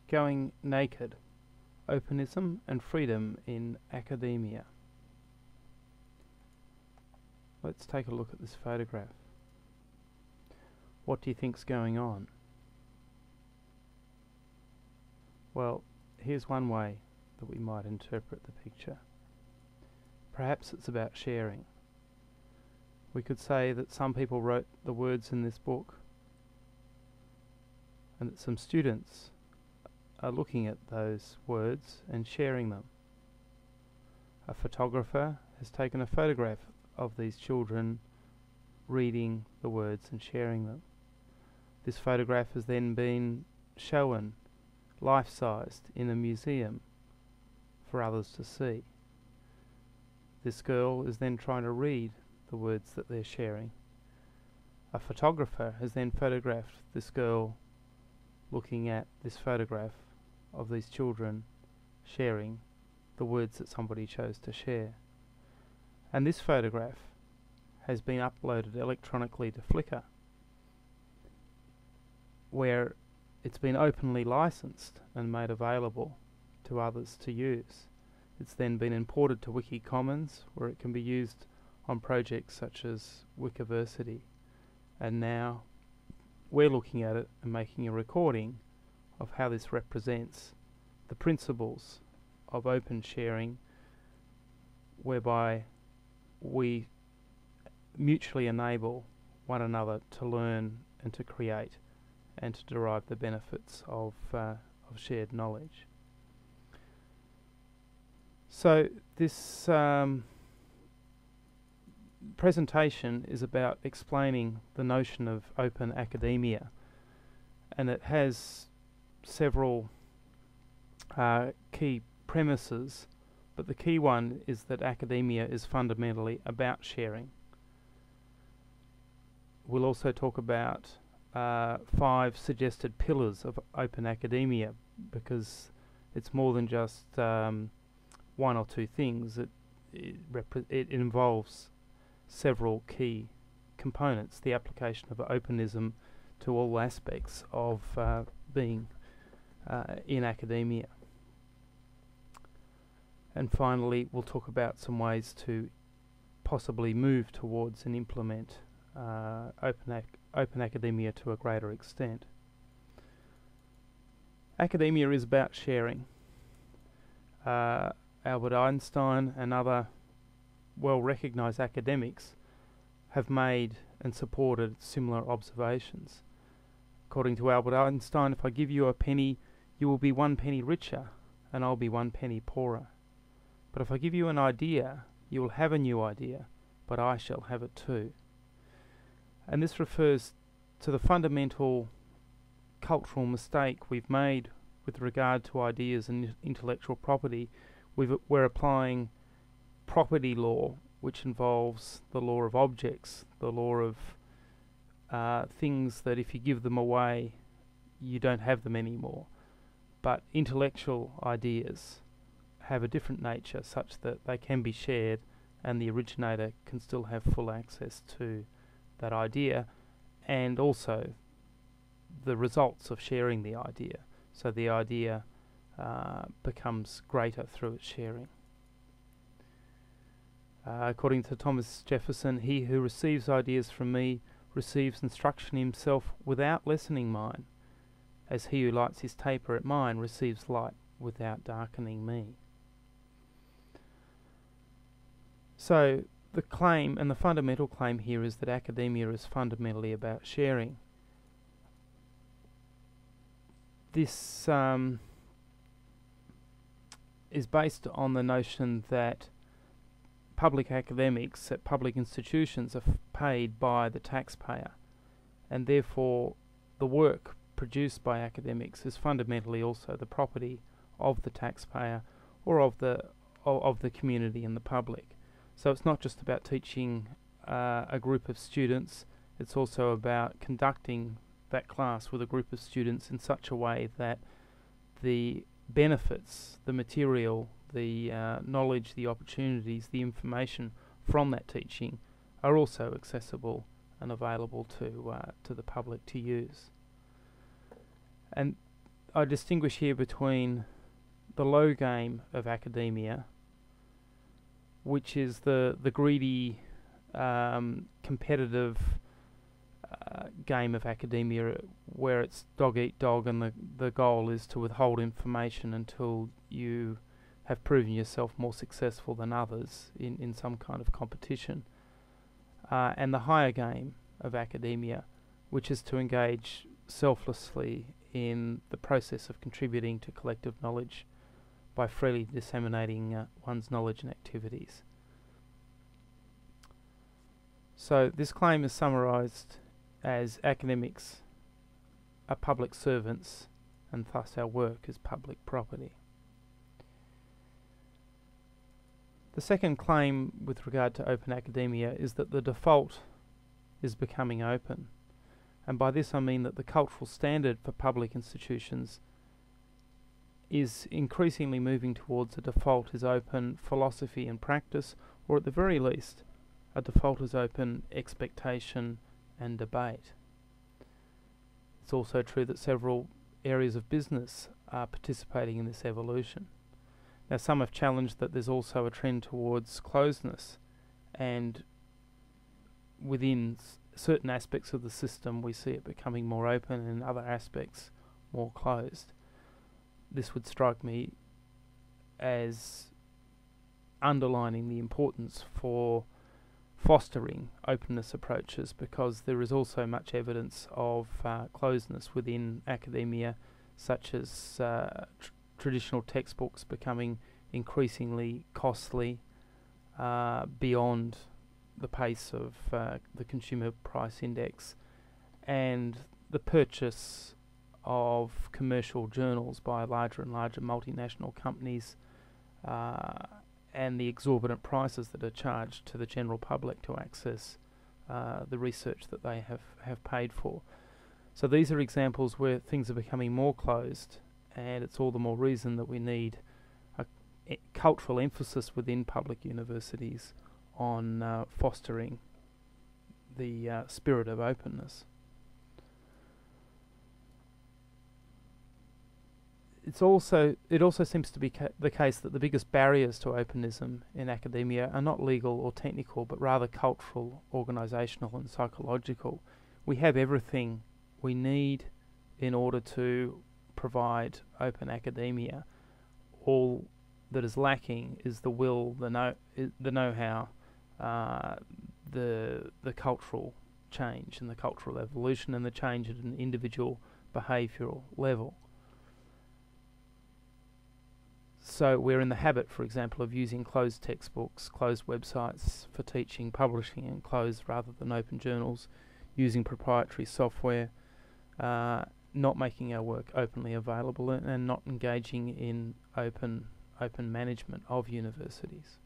Going Naked, Openism and Freedom in Academia. Let's take a look at this photograph. What do you think's going on? Well, here's one way that we might interpret the picture. Perhaps it's about sharing. We could say that some people wrote the words in this book and that some students are looking at those words and sharing them. A photographer has taken a photograph of these children reading the words and sharing them. This photograph has then been shown life-sized in a museum for others to see. This girl is then trying to read the words that they're sharing. A photographer has then photographed this girl looking at this photograph of these children sharing the words that somebody chose to share. And this photograph has been uploaded electronically to Flickr, where it's been openly licensed and made available to others to use. It's then been imported to Wiki Commons, where it can be used on projects such as Wikiversity. And now we're looking at it and making a recording of how this represents the principles of open sharing, whereby we mutually enable one another to learn and to create and to derive the benefits of shared knowledge. So this presentation is about explaining the notion of open academia, and it has several key premises, but the key one is that academia is fundamentally about sharing. We'll also talk about 5 suggested pillars of open academia, because it's more than just one or two things. It involves several key components, the application of openism to all aspects of being in academia. And finally, we'll talk about some ways to possibly move towards and implement open academia to a greater extent. Academia is about sharing. Albert Einstein and other well-recognized academics have made and supported similar observations. According to Albert Einstein, if I give you a penny, you will be 1 penny richer and I'll be 1 penny poorer. But if I give you an idea, you will have a new idea, but I shall have it too. And this refers to the fundamental cultural mistake we've made with regard to ideas and intellectual property. We're applying property law, which involves the law of objects, the law of things that if you give them away, you don't have them anymore. But intellectual ideas have a different nature, such that they can be shared and the originator can still have full access to that idea, and also the results of sharing the idea. So the idea becomes greater through its sharing. According to Thomas Jefferson, he who receives ideas from me receives instruction himself without lessening mine, as he who lights his taper at mine receives light without darkening me. So the claim, and the fundamental claim here, is that academia is fundamentally about sharing. This is based on the notion that public academics at public institutions are paid by the taxpayer, and therefore the work produced by academics is fundamentally also the property of the taxpayer or of the community and the public. So it's not just about teaching a group of students, it's also about conducting that class with a group of students in such a way that the benefits, the material, the knowledge, the opportunities, the information from that teaching are also accessible and available to the public to use. And I distinguish here between the low game of academia, which is the greedy, competitive game of academia, where it's dog eat dog, and the goal is to withhold information until you have proven yourself more successful than others in some kind of competition. And the higher game of academia, which is to engage selflessly in the process of contributing to collective knowledge by freely disseminating one's knowledge and activities. So this claim is summarised as academics are public servants, and thus our work is public property. The second claim with regard to open academia is that the default is becoming open. And by this I mean that the cultural standard for public institutions is increasingly moving towards a default is open philosophy and practice, or at the very least, a default is open expectation and debate. It's also true that several areas of business are participating in this evolution. Now, some have challenged that there's also a trend towards closedness, and within certain aspects of the system we see it becoming more open, and in other aspects more closed. This would strike me as underlining the importance for fostering openness approaches, because there is also much evidence of closedness within academia, such as traditional textbooks becoming increasingly costly beyond the pace of the consumer price index, and the purchase of commercial journals by larger and larger multinational companies, and the exorbitant prices that are charged to the general public to access the research that they have paid for. So these are examples where things are becoming more closed, and it's all the more reason that we need a cultural emphasis within public universities on fostering the spirit of openness. It also seems to be the case that the biggest barriers to openism in academia are not legal or technical, but rather cultural, organisational and psychological. We have everything we need in order to provide open academia. All that is lacking is the will, the know-how, the cultural change and the cultural evolution, and the change at an individual behavioural level. So we're in the habit, for example, of using closed textbooks, closed websites for teaching, publishing, and closed rather than open journals, using proprietary software, not making our work openly available, and not engaging in open management of universities.